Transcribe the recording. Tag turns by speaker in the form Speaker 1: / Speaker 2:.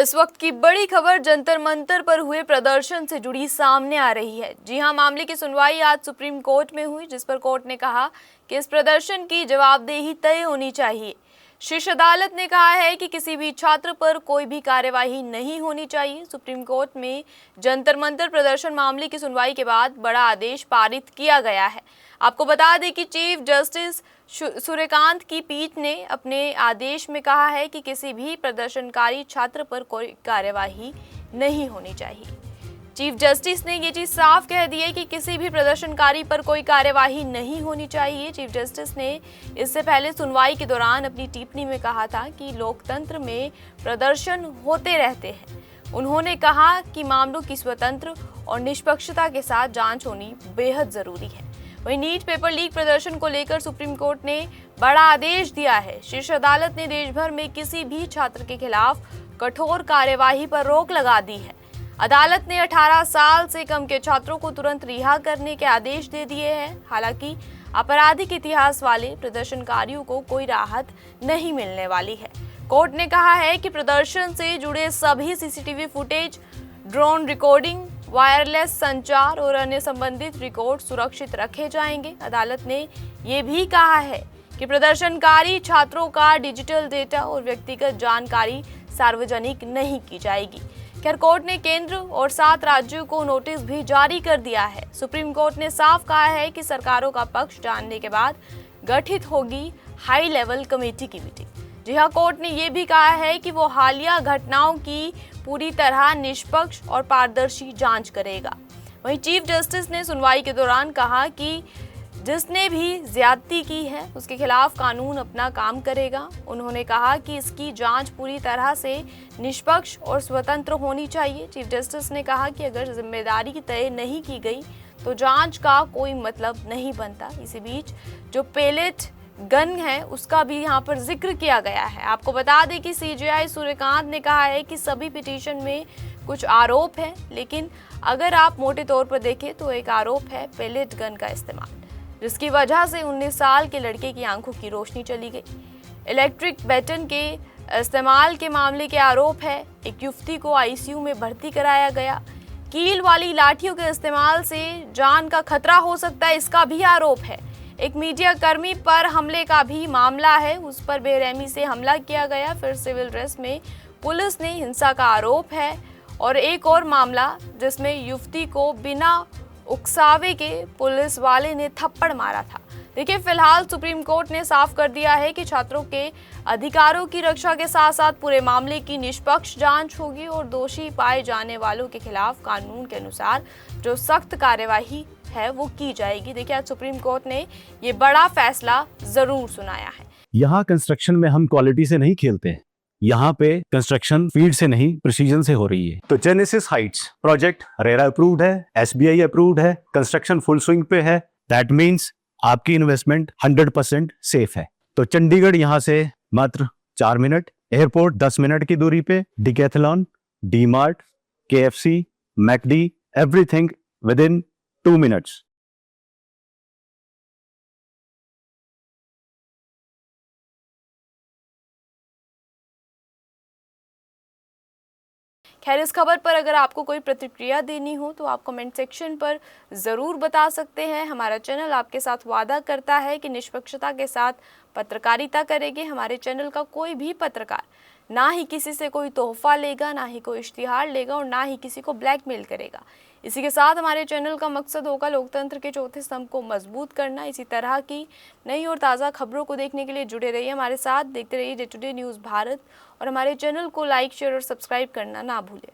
Speaker 1: इस वक्त की बड़ी खबर जंतर मंतर पर हुए प्रदर्शन से जुड़ी सामने आ रही है। जी हां, मामले की सुनवाई आज सुप्रीम कोर्ट में हुई, जिस पर कोर्ट ने कहा कि इस प्रदर्शन की जवाबदेही तय होनी चाहिए। शीर्ष अदालत ने कहा है कि किसी भी छात्र पर कोई भी कार्यवाही नहीं होनी चाहिए। सुप्रीम कोर्ट में जंतर मंतर प्रदर्शन मामले की सुनवाई के बाद बड़ा आदेश पारित किया गया है। आपको बता दें कि चीफ जस्टिस सूर्यकांत की पीठ ने अपने आदेश में कहा है कि किसी भी प्रदर्शनकारी छात्र पर कोई कार्यवाही नहीं होनी चाहिए। चीफ जस्टिस ने ये चीज साफ कह दी है कि किसी भी प्रदर्शनकारी पर कोई कार्यवाही नहीं होनी चाहिए। चीफ जस्टिस ने इससे पहले सुनवाई के दौरान अपनी टिप्पणी में कहा था कि लोकतंत्र में प्रदर्शन होते रहते हैं। उन्होंने कहा कि मामलों की स्वतंत्र और निष्पक्षता के साथ जांच होनी बेहद जरूरी है। वहीं नीट पेपर लीक प्रदर्शन को लेकर सुप्रीम कोर्ट ने बड़ा आदेश दिया है। शीर्ष अदालत ने देश भर में किसी भी छात्र के खिलाफ कठोर कार्यवाही पर रोक लगा दी है। अदालत ने 18 साल से कम के छात्रों को तुरंत रिहा करने के आदेश दे दिए हैं। हालांकि आपराधिक इतिहास वाले प्रदर्शनकारियों को कोई राहत नहीं मिलने वाली है। कोर्ट ने कहा है कि प्रदर्शन से जुड़े सभी CCTV footage, drone recording, wireless संचार और अन्य संबंधित रिकॉर्ड सुरक्षित रखे जाएंगे। अदालत ने ये भी कहा है कि प्रदर्शनकारी छात्रों का डिजिटल डेटा और व्यक्तिगत जानकारी सार्वजनिक नहीं की जाएगी। खैर, कोर्ट ने केंद्र और 7 राज्यों को नोटिस भी जारी कर दिया है। सुप्रीम कोर्ट ने साफ कहा है कि सरकारों का पक्ष जानने के बाद गठित होगी हाई लेवल कमेटी की मीटिंग। जी हां, कोर्ट ने यह भी कहा है कि वो हालिया घटनाओं की पूरी तरह निष्पक्ष और पारदर्शी जांच करेगा। वहीं चीफ जस्टिस ने सुनवाई के दौरान कहा कि जिसने भी ज्यादती की है उसके खिलाफ कानून अपना काम करेगा। उन्होंने कहा कि इसकी जांच पूरी तरह से निष्पक्ष और स्वतंत्र होनी चाहिए। चीफ जस्टिस ने कहा कि अगर जिम्मेदारी तय नहीं की गई तो जांच का कोई मतलब नहीं बनता। इसी बीच जो पेलेट गन है उसका भी यहाँ पर जिक्र किया गया है। आपको बता दें कि सीजेआई सूर्यकांत ने कहा है कि सभी पिटीशन में कुछ आरोप है, लेकिन अगर आप मोटे तौर पर देखें तो एक आरोप है पेलेट गन का इस्तेमाल, जिसकी वजह से 19 साल के लड़के की आंखों की रोशनी चली गई। इलेक्ट्रिक बैटन के इस्तेमाल के मामले के आरोप है। एक युवती को आईसीयू में भर्ती कराया गया। कील वाली लाठियों के इस्तेमाल से जान का खतरा हो सकता है, इसका भी आरोप है। एक मीडिया कर्मी पर हमले का भी मामला है, उस पर बेरहमी से हमला किया गया। फिर सिविल ड्रेस में पुलिस ने हिंसा का आरोप है और एक और मामला जिसमें युवती को बिना उकसावे के पुलिस वाले ने थप्पड़ मारा था। देखिए, फिलहाल सुप्रीम कोर्ट ने साफ कर दिया है कि छात्रों के अधिकारों की रक्षा के साथ साथ पूरे मामले की निष्पक्ष जांच होगी और दोषी पाए जाने वालों के खिलाफ कानून के अनुसार जो सख्त कार्यवाही है वो की जाएगी। देखिए, आज सुप्रीम कोर्ट ने ये बड़ा फैसला जरूर सुनाया है।
Speaker 2: यहाँ कंस्ट्रक्शन में हम क्वालिटी से नहीं खेलते हैं। यहाँ पे कंस्ट्रक्शन फील्ड से नहीं प्रिसीजन से हो रही है। तो genesis Heights project RERA approved है, एसबीआई अप्रूव्ड है, कंस्ट्रक्शन फुल स्विंग पे है। दैट मीन्स आपकी इन्वेस्टमेंट 100% सेफ है। तो चंडीगढ़ यहाँ से मात्र 4 मिनट, एयरपोर्ट 10 मिनट की दूरी पे, decathlon, D mart, KFC, McD, everything with in 2 minutes.
Speaker 1: खैर, इस खबर पर अगर आपको कोई प्रतिक्रिया देनी हो तो आप कमेंट सेक्शन पर ज़रूर बता सकते हैं। हमारा चैनल आपके साथ वादा करता है कि निष्पक्षता के साथ पत्रकारिता करेंगे। हमारे चैनल का कोई भी पत्रकार ना ही किसी से कोई तोहफा लेगा, ना ही कोई इश्तिहार लेगा और ना ही किसी को ब्लैकमेल करेगा। इसी के साथ हमारे चैनल का मकसद होगा लोकतंत्र के चौथे स्तंभ को मजबूत करना। इसी तरह की नई और ताज़ा खबरों को देखने के लिए जुड़े रहिए हमारे साथ, देखते रहिए day to day news Bharat और हमारे चैनल को लाइक, शेयर और सब्सक्राइब करना ना भूलें।